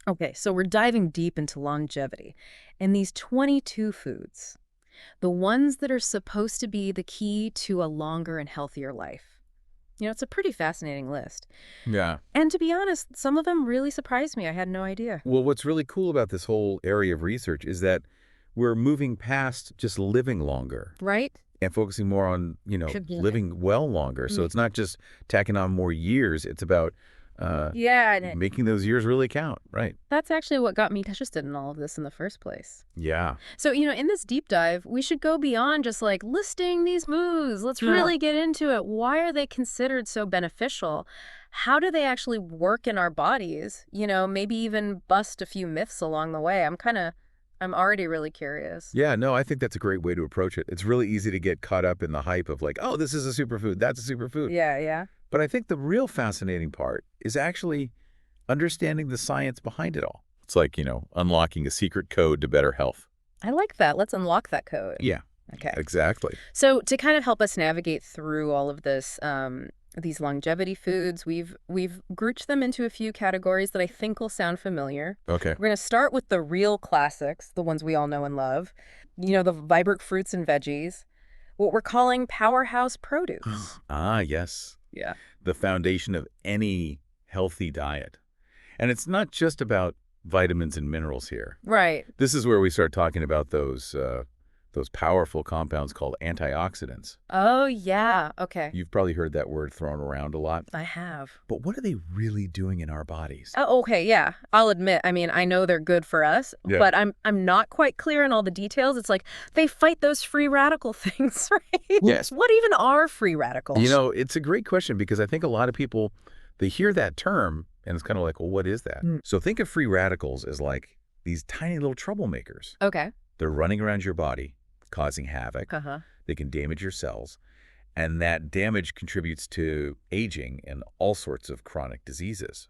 Okay, so we're diving deep into longevity. And these 22 foods, the ones that are supposed to be the key to a longer and healthier life. It's a pretty fascinating list. Yeah. And to be honest, some of them really surprised me. I had no idea. Well, what's really cool about this whole area of research is that we're moving past just living longer Right? and focusing more on, Yeah. living well longer. So Mm. it's not just tacking on more years. It's about Yeah, making those years really count. Right. that's actually what got me interested in all of this in the first place. Yeah. So, in this deep dive, we should go beyond just like listing these moves. Let's Yeah. really get into it. Why are they considered so beneficial? How do they actually work in our bodies? Maybe even bust a few myths along the way. I'm already really curious. Yeah, no, I think that's a great way to approach it. It's really easy to get caught up in the hype of like, oh, this is a superfood, that's a superfood. Yeah, yeah. But I think the real fascinating part is actually understanding the science behind it all. It's like, unlocking a secret code to better health. I like that. Let's unlock that code. Yeah, Okay. exactly. So to kind of help us navigate through all of this, these longevity foods, we've grouped them into a few categories that I think will sound familiar. Okay. We're going to start with the real classics, the ones we all know and love. The vibrant fruits and veggies, what we're calling powerhouse produce. Ah, yes. Yeah. The foundation of any healthy diet. And it's not just about vitamins and minerals here. Right. This is where we start talking about those powerful compounds called antioxidants. Oh, yeah. Okay. You've probably heard that word thrown around a lot. I have. But what are they really doing in our bodies? Oh, okay, yeah. I'll admit, I know they're good for us, Yeah. but I'm not quite clear on all the details. It's like they fight those free radical things, right? Yes. What even are free radicals? It's a great question because I think a lot of people, they hear that term and it's kind of like, well, what is that? Mm. So think of free radicals as like these tiny little troublemakers. Okay. They're running around your body, causing havoc. Uh-huh. They can damage your cells. And that damage contributes to aging and all sorts of chronic diseases.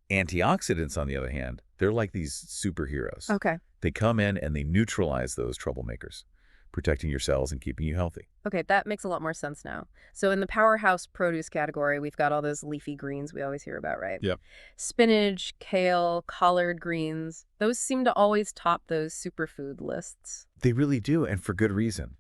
Antioxidants, on the other hand, they're like these superheroes. Okay. They come in and they neutralize those troublemakers, protecting your cells and keeping you healthy. Okay, that makes a lot more sense now. So in the powerhouse produce category, we've got all those leafy greens we always hear about, right? Yep. Spinach, kale, collard greens. Those seem to always top those superfood lists. They really do, and for good reason.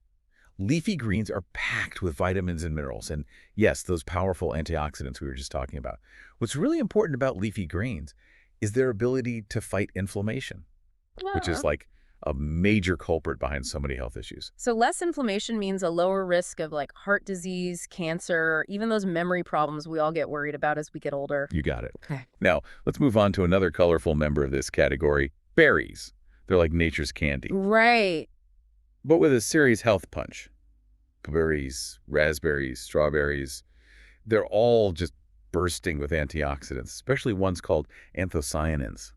Leafy greens are packed with vitamins and minerals, and yes, those powerful antioxidants we were just talking about. What's really important about leafy greens is their ability to fight inflammation, which is like a major culprit behind so many health issues. So less inflammation means a lower risk of like heart disease, cancer, even those memory problems we all get worried about as we get older. You got it. Okay. Now, let's move on to another colorful member of this category, berries. They're like nature's candy, Right. but with a serious health punch. Blueberries, raspberries, strawberries, they're all just bursting with antioxidants, especially ones called anthocyanins.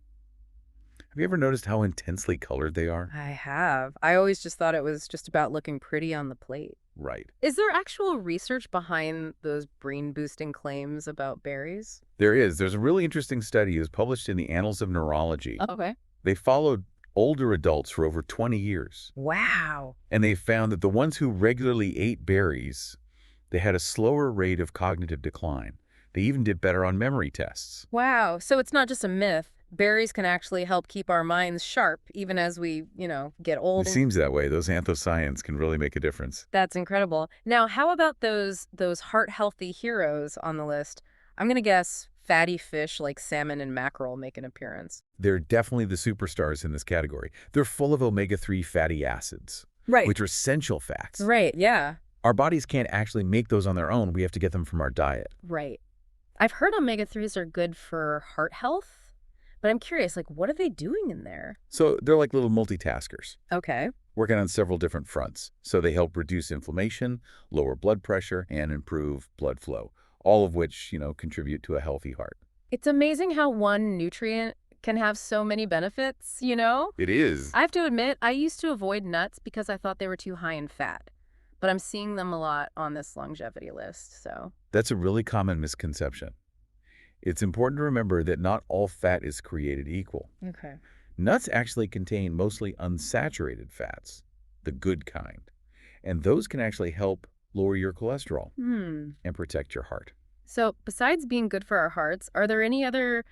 Have you ever noticed how intensely colored they are? I have. I always just thought it was just about looking pretty on the plate. Right. Is there actual research behind those brain-boosting claims about berries? There is. There's a really interesting study. It was published in the Annals of Neurology. Okay. They followed older adults for over 20 years. Wow. And they found that the ones who regularly ate berries, they had a slower rate of cognitive decline. They even did better on memory tests. Wow. So it's not just a myth. Berries can actually help keep our minds sharp even as we, get It older. seems that way. Those anthocyanins can really make a difference. That's incredible. Now, how about those heart-healthy heroes on the list? I'm going to guess fatty fish like salmon and mackerel make an appearance. They're definitely the superstars in this category. They're full of omega-3 fatty acids, Right. which are essential fats. Right, yeah. Our bodies can't actually make those on their own. We have to get them from our diet. Right. I've heard omega-3s are good for heart health, but I'm curious, like, what are they doing in there? So they're like little multitaskers, Okay. working on several different fronts. So they help reduce inflammation, lower blood pressure, and improve blood flow, all of which, contribute to a healthy heart. It's amazing how one nutrient can have so many benefits, It is. I have to admit, I used to avoid nuts because I thought they were too high in fat, but I'm seeing them a lot on this longevity list, so. That's a really common misconception. It's important to remember that not all fat is created equal. Okay. Nuts actually contain mostly unsaturated fats, the good kind, and those can actually help lower your cholesterol and protect your heart. So besides being good for our hearts, are there any other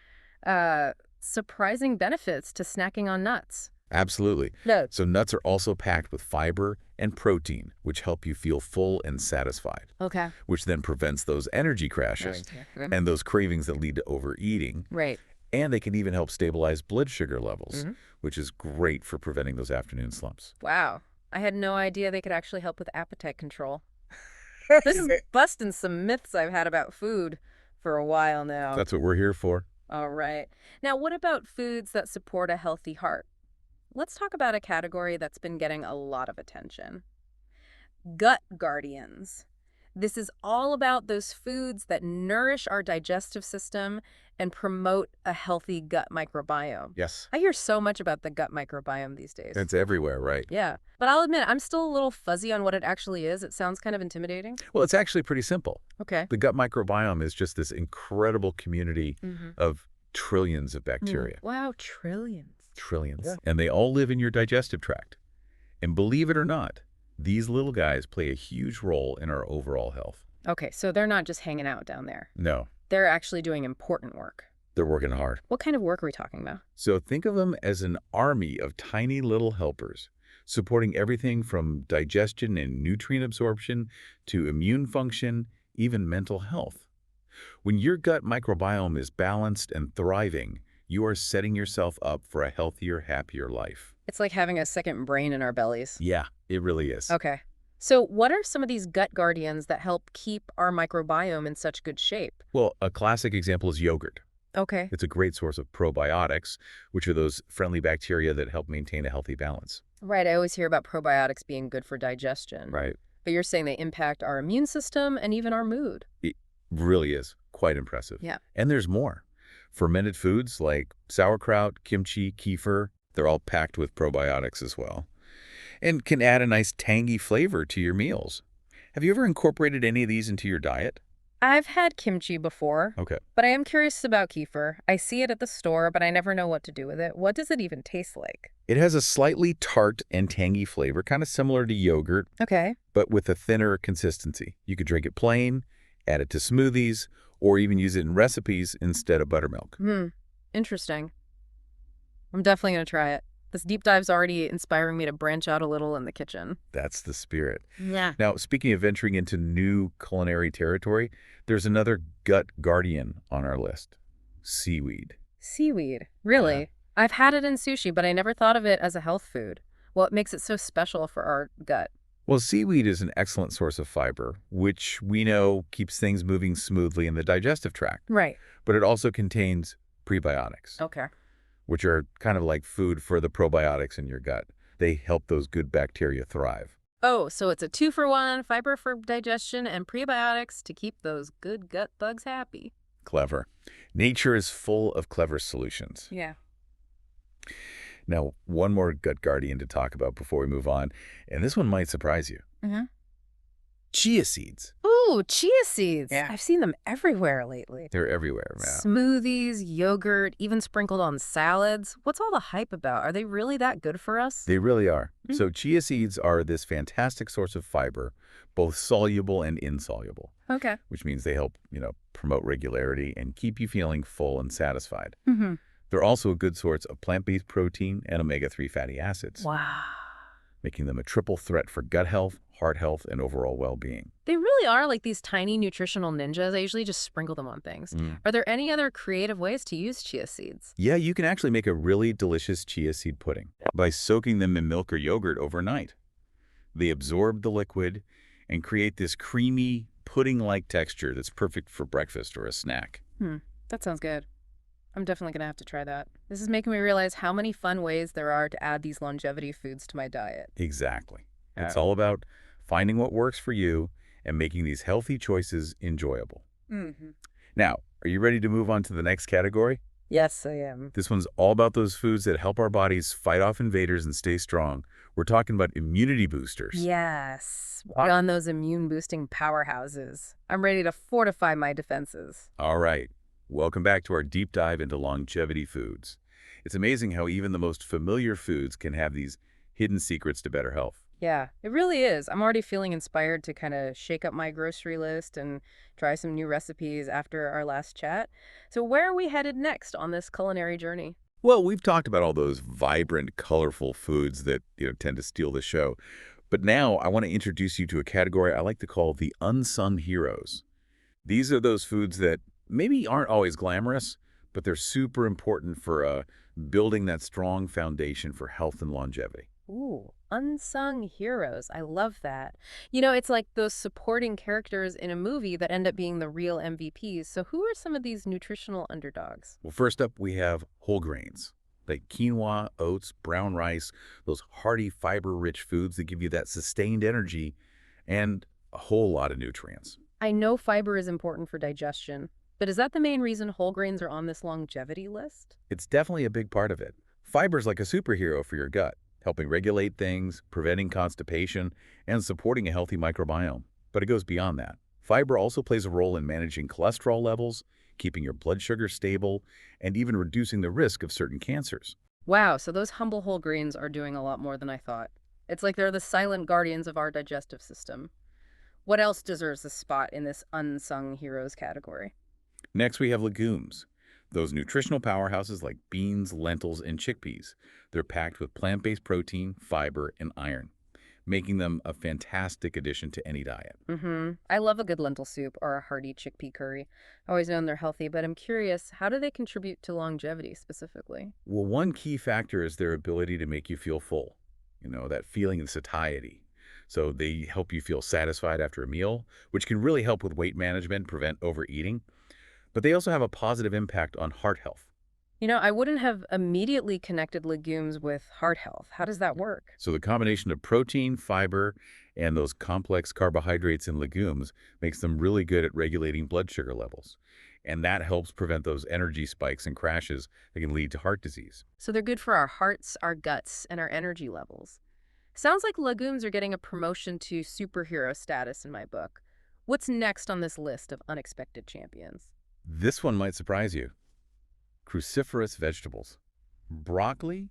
surprising benefits to snacking on nuts. Absolutely. Nuts. So nuts are also packed with fiber and protein, which help you feel full and satisfied, Okay. which then prevents those energy crashes and those cravings that lead to overeating. Right. And they can even help stabilize blood sugar levels, Hmm. which is great for preventing those afternoon slumps. Wow. I had no idea they could actually help with appetite control. This is busting some myths I've had about food for a while now. That's what we're here for. All right. Now, what about foods that support a healthy heart? Let's talk about a category that's been getting a lot of attention. Gut guardians. This is all about those foods that nourish our digestive system and promote a healthy gut microbiome. Yes. I hear so much about the gut microbiome these days. It's everywhere, right? Yeah, but I'll admit, I'm still a little fuzzy on what it actually is. It sounds kind of intimidating. Well, it's actually pretty simple. Okay. The gut microbiome is just this incredible community of trillions of bacteria. Wow, trillions. Trillions. Yeah. And they all live in your digestive tract. And believe it or not, these little guys play a huge role in our overall health. Okay, so they're not just hanging out down there. No, They're actually doing important work. they're working hard. What kind of work are we talking about? So think of them as an army of tiny little helpers, supporting everything from digestion and nutrient absorption to immune function, even mental health. When your gut microbiome is balanced and thriving, you are setting yourself up for a healthier, happier life. It's like having a second brain in our bellies. Yeah, it really is. Okay. So what are some of these gut guardians that help keep our microbiome in such good shape? Well, a classic example is yogurt. Okay. It's a great source of probiotics, which are those friendly bacteria that help maintain a healthy balance. Right, I always hear about probiotics being good for digestion. Right. But you're saying they impact our immune system and even our mood. It really is quite impressive. Yeah. And there's more. Fermented foods like sauerkraut, kimchi, kefir, they're all packed with probiotics as well, and can add a nice tangy flavor to your meals. Have you ever incorporated any of these into your diet? I've had kimchi before, Okay. but I am curious about kefir. I see it at the store, but I never know what to do with it. What does it even taste like? It has a slightly tart and tangy flavor, kind of similar to yogurt, Okay. but with a thinner consistency. You could drink it plain, add it to smoothies, or even use it in recipes instead of buttermilk. Interesting. I'm definitely going to try it. This deep dive's already inspiring me to branch out a little in the kitchen. That's the spirit. Yeah. Now, speaking of venturing into new culinary territory, there's another gut guardian on our list, seaweed. Seaweed. Really? Yeah. I've had it in sushi, but I never thought of it as a health food. What makes it so special for our gut? Well, seaweed is an excellent source of fiber, which we know keeps things moving smoothly in the digestive tract. Right. But it also contains prebiotics, Okay. which are kind of like food for the probiotics in your gut. They help those good bacteria thrive. Oh, so it's a 2-for-1, fiber for digestion and prebiotics to keep those good gut bugs happy. Clever. Nature is full of clever solutions. Yeah. Now, one more gut guardian to talk about before we move on, and this one might surprise you. Chia seeds. Ooh, chia seeds. Yeah. I've seen them everywhere lately. They're everywhere now. Smoothies, yogurt, even sprinkled on salads. What's all the hype about? Are they really that good for us? They really are. So chia seeds are this fantastic source of fiber, both soluble and insoluble, Okay. which means they help, promote regularity and keep you feeling full and satisfied. Mm-hmm. They're also a good source of plant-based protein and omega-3 fatty acids, Wow. making them a triple threat for gut health, heart health, and overall well-being. They really are like these tiny nutritional ninjas. I usually just sprinkle them on things. Are there any other creative ways to use chia seeds? Yeah, you can actually make a really delicious chia seed pudding by soaking them in milk or yogurt overnight. They absorb the liquid and create this creamy, pudding-like texture that's perfect for breakfast or a snack. That sounds good. I'm definitely going to have to try that. This is making me realize how many fun ways there are to add these longevity foods to my diet. Exactly. It's all about finding what works for you and making these healthy choices enjoyable. Now, are you ready to move on to the next category? Yes, I am. This one's all about those foods that help our bodies fight off invaders and stay strong. We're talking about immunity boosters. Yes. On those immune-boosting powerhouses. I'm ready to fortify my defenses. All right. Welcome back to our deep dive into longevity foods. It's amazing how even the most familiar foods can have these hidden secrets to better health. Yeah, it really is. I'm already feeling inspired to kind of shake up my grocery list and try some new recipes after our last chat. So, where are we headed next on this culinary journey? Well, we've talked about all those vibrant, colorful foods that, tend to steal the show. But now I want to introduce you to a category I like to call the unsung heroes. These are those foods that maybe aren't always glamorous, but they're super important for building that strong foundation for health and longevity. Ooh, unsung heroes. I love that. It's like those supporting characters in a movie that end up being the real MVPs. So, who are some of these nutritional underdogs? Well, first up, we have whole grains like quinoa, oats, brown rice, those hearty, fiber-rich foods that give you that sustained energy and a whole lot of nutrients. I know fiber is important for digestion, but is that the main reason whole grains are on this longevity list? It's definitely a big part of it. Fiber's like a superhero for your gut, helping regulate things, preventing constipation, and supporting a healthy microbiome. But it goes beyond that. Fiber also plays a role in managing cholesterol levels, keeping your blood sugar stable, and even reducing the risk of certain cancers. Wow, so those humble whole grains are doing a lot more than I thought. It's like they're the silent guardians of our digestive system. What else deserves a spot in this unsung heroes category? Next, we have legumes. Those nutritional powerhouses like beans, lentils, and chickpeas. They're packed with plant-based protein, fiber, and iron, making them a fantastic addition to any diet. I love a good lentil soup or a hearty chickpea curry. I always known they're healthy, but I'm curious, how do they contribute to longevity specifically? Well, one key factor is their ability to make you feel full, that feeling of satiety. So they help you feel satisfied after a meal, which can really help with weight management, prevent overeating. But they also have a positive impact on heart health. I wouldn't have immediately connected legumes with heart health. How does that work? So the combination of protein, fiber, and those complex carbohydrates in legumes makes them really good at regulating blood sugar levels. And that helps prevent those energy spikes and crashes that can lead to heart disease. So they're good for our hearts, our guts, and our energy levels. Sounds like legumes are getting a promotion to superhero status in my book. What's next on this list of unexpected champions? This one might surprise you. Cruciferous vegetables. Broccoli,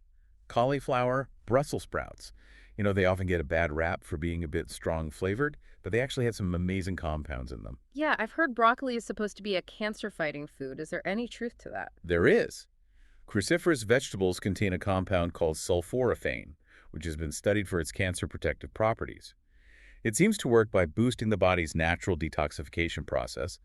cauliflower, Brussels sprouts. They often get a bad rap for being a bit strong flavored, but they actually have some amazing compounds in them. Yeah, I've heard broccoli is supposed to be a cancer-fighting food. Is there any truth to that? There is. Cruciferous vegetables contain a compound called sulforaphane, which has been studied for its cancer protective properties. It seems to work by boosting the body's natural detoxification process,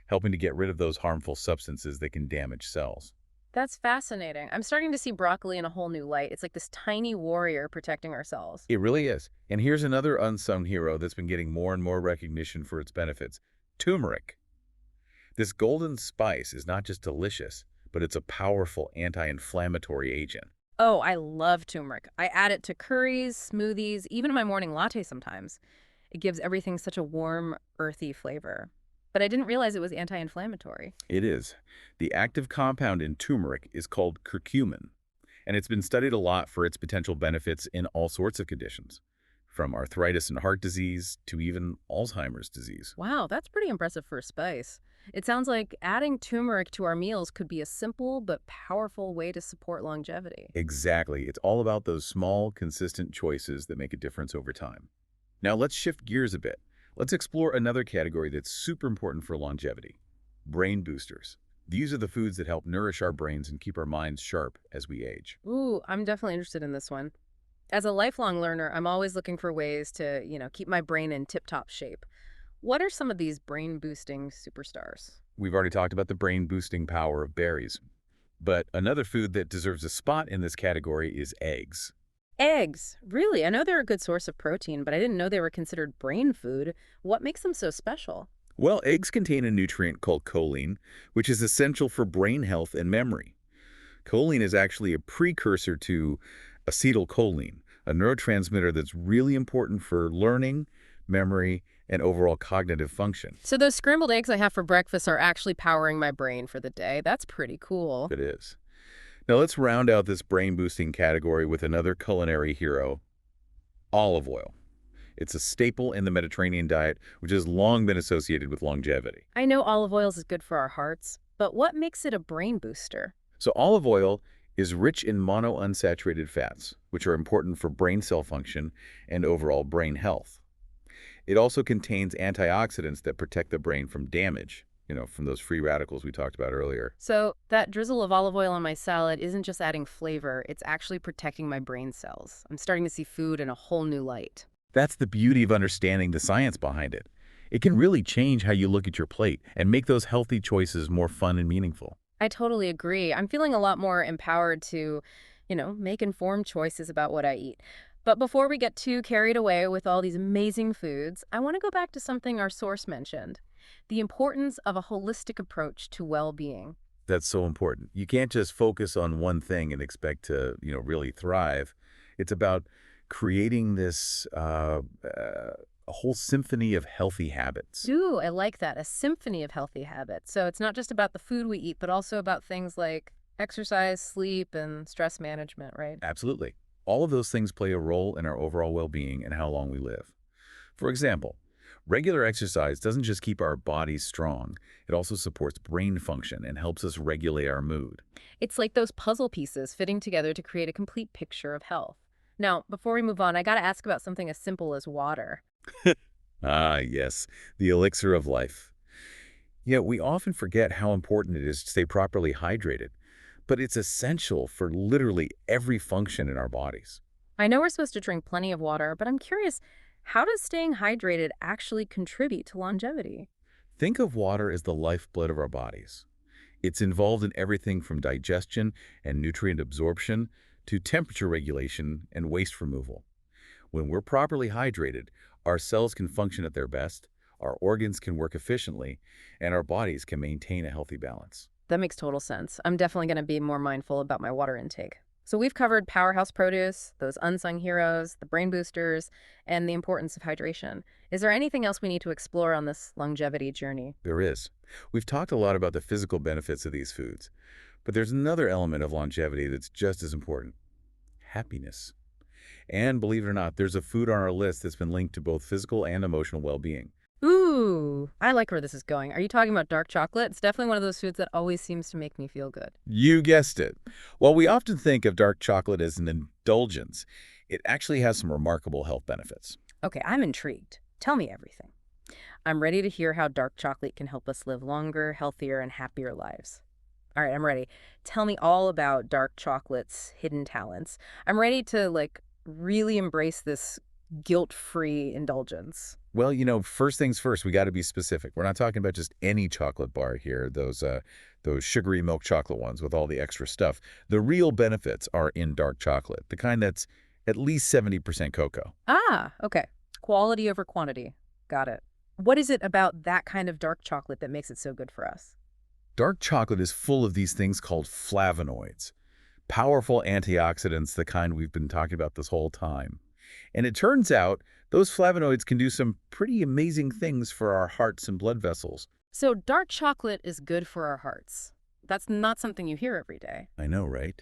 helping to get rid of those harmful substances that can damage cells. That's fascinating. I'm starting to see broccoli in a whole new light. It's like this tiny warrior protecting our cells. It really is. And here's another unsung hero that's been getting more and more recognition for its benefits: turmeric. This golden spice is not just delicious, but it's a powerful anti-inflammatory agent. Oh, I love turmeric. I add it to curries, smoothies, even in my morning latte sometimes. It gives everything such a warm, earthy flavor. But I didn't realize it was anti-inflammatory. It is. The active compound in turmeric is called curcumin, and it's been studied a lot for its potential benefits in all sorts of conditions, from arthritis and heart disease to even Alzheimer's disease. Wow, that's pretty impressive for a spice. It sounds like adding turmeric to our meals could be a simple but powerful way to support longevity. Exactly. It's all about those small, consistent choices that make a difference over time. Now let's shift gears a bit. Let's explore another category that's super important for longevity: brain boosters. These are the foods that help nourish our brains and keep our minds sharp as we age. Ooh, I'm definitely interested in this one. As a lifelong learner, I'm always looking for ways to, keep my brain in tip-top shape. What are some of these brain-boosting superstars? We've already talked about the brain-boosting power of berries, but another food that deserves a spot in this category is eggs. Eggs. Really? I know they're a good source of protein, but I didn't know they were considered brain food. What makes them so special? Well, eggs contain a nutrient called choline, which is essential for brain health and memory. Choline is actually a precursor to acetylcholine, a neurotransmitter that's really important for learning, memory, and overall cognitive function. So those scrambled eggs I have for breakfast are actually powering my brain for the day. That's pretty cool. It is. Now let's round out this brain-boosting category with another culinary hero: olive oil. It's a staple in the Mediterranean diet, which has long been associated with longevity. I know olive oil is good for our hearts, but what makes it a brain booster? So olive oil is rich in monounsaturated fats, which are important for brain cell function and overall brain health. It also contains antioxidants that protect the brain from damage, from those free radicals we talked about earlier. So that drizzle of olive oil on my salad isn't just adding flavor, it's actually protecting my brain cells. I'm starting to see food in a whole new light. That's the beauty of understanding the science behind it. It can really change how you look at your plate and make those healthy choices more fun and meaningful. I totally agree. I'm feeling a lot more empowered to, make informed choices about what I eat. But before we get too carried away with all these amazing foods, I want to go back to something our source mentioned, the importance of a holistic approach to well-being. That's so important. You can't just focus on one thing and expect to, really thrive. It's about creating this a whole symphony of healthy habits. Ooh, I like that. A symphony of healthy habits. So it's not just about the food we eat, but also about things like exercise, sleep, and stress management, right? Absolutely. All of those things play a role in our overall well-being and how long we live. For example, regular exercise doesn't just keep our bodies strong, it also supports brain function and helps us regulate our mood. It's like those puzzle pieces fitting together to create a complete picture of health. Now, before we move on, I got to ask about something as simple as water. Ah, yes, the elixir of life. Yet we often forget how important it is to stay properly hydrated, but it's essential for literally every function in our bodies. I know we're supposed to drink plenty of water, but I'm curious, how does staying hydrated actually contribute to longevity? Think of water as the lifeblood of our bodies. It's involved in everything from digestion and nutrient absorption to temperature regulation and waste removal. When we're properly hydrated, our cells can function at their best, our organs can work efficiently, and our bodies can maintain a healthy balance. That makes total sense. I'm definitely going to be more mindful about my water intake. So we've covered powerhouse produce, those unsung heroes, the brain boosters, and the importance of hydration. Is there anything else we need to explore on this longevity journey? There is. We've talked a lot about the physical benefits of these foods, but there's another element of longevity that's just as important: happiness. And believe it or not, there's a food on our list that's been linked to both physical and emotional well-being. Ooh, I like where this is going. Are you talking about dark chocolate? It's definitely one of those foods that always seems to make me feel good. You guessed it. While we often think of dark chocolate as an indulgence, it actually has some remarkable health benefits. Okay, I'm intrigued. Tell me everything. I'm ready to hear how dark chocolate can help us live longer, healthier, and happier lives. All right, I'm ready. Tell me all about dark chocolate's hidden talents. I'm ready to, really embrace this guilt-free indulgence. Well, first things first, we got to be specific. We're not talking about just any chocolate bar here, those sugary milk chocolate ones with all the extra stuff. The real benefits are in dark chocolate, the kind that's at least 70% cocoa. Ah, okay. Quality over quantity. Got it. What is it about that kind of dark chocolate that makes it so good for us? Dark chocolate is full of these things called flavonoids, powerful antioxidants, the kind we've been talking about this whole time. And it turns out those flavonoids can do some pretty amazing things for our hearts and blood vessels. So dark chocolate is good for our hearts. That's not something you hear every day. I know, right?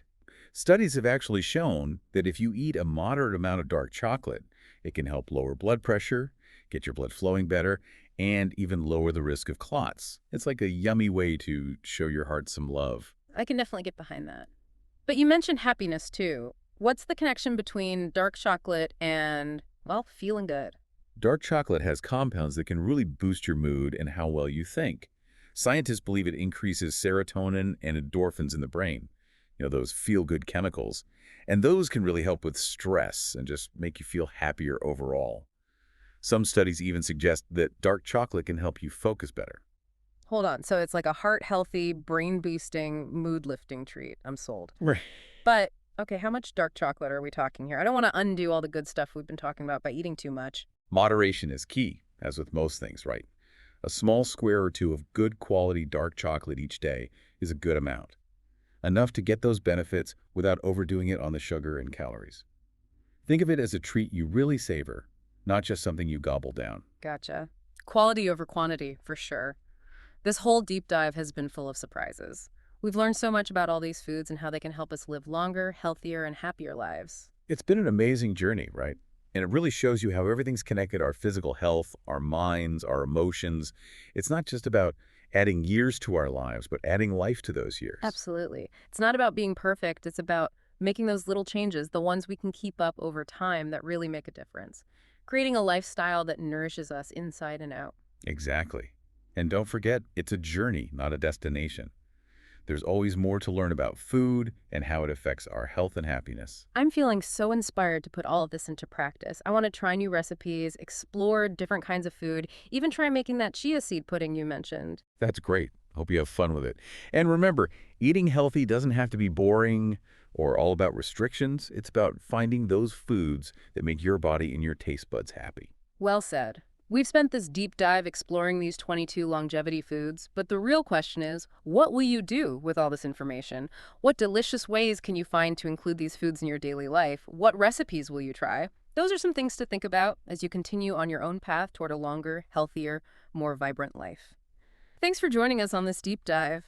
Studies have actually shown that if you eat a moderate amount of dark chocolate, it can help lower blood pressure, get your blood flowing better, and even lower the risk of clots. It's like a yummy way to show your heart some love. I can definitely get behind that. But you mentioned happiness too. What's the connection between dark chocolate and, well, feeling good? Dark chocolate has compounds that can really boost your mood and how well you think. Scientists believe it increases serotonin and endorphins in the brain, those feel-good chemicals. And those can really help with stress and just make you feel happier overall. Some studies even suggest that dark chocolate can help you focus better. Hold on. So it's like a heart-healthy, brain-boosting, mood-lifting treat. I'm sold. Right. But, okay, how much dark chocolate are we talking here? I don't want to undo all the good stuff we've been talking about by eating too much. Moderation is key, as with most things, right? A small square or two of good quality dark chocolate each day is a good amount. Enough to get those benefits without overdoing it on the sugar and calories. Think of it as a treat you really savor, not just something you gobble down. Gotcha. Quality over quantity, for sure. This whole deep dive has been full of surprises. We've learned so much about all these foods and how they can help us live longer, healthier, and happier lives. It's been an amazing journey, right? And it really shows you how everything's connected: our physical health, our minds, our emotions. It's not just about adding years to our lives, but adding life to those years. Absolutely. It's not about being perfect. It's about making those little changes, the ones we can keep up over time that really make a difference. Creating a lifestyle that nourishes us inside and out. Exactly. And don't forget, it's a journey, not a destination. There's always more to learn about food and how it affects our health and happiness. I'm feeling so inspired to put all of this into practice. I want to try new recipes, explore different kinds of food, even try making that chia seed pudding you mentioned. That's great. Hope you have fun with it. And remember, eating healthy doesn't have to be boring or all about restrictions. It's about finding those foods that make your body and your taste buds happy. Well said. We've spent this deep dive exploring these 22 longevity foods, but the real question is, what will you do with all this information? What delicious ways can you find to include these foods in your daily life? What recipes will you try? Those are some things to think about as you continue on your own path toward a longer, healthier, more vibrant life. Thanks for joining us on this deep dive.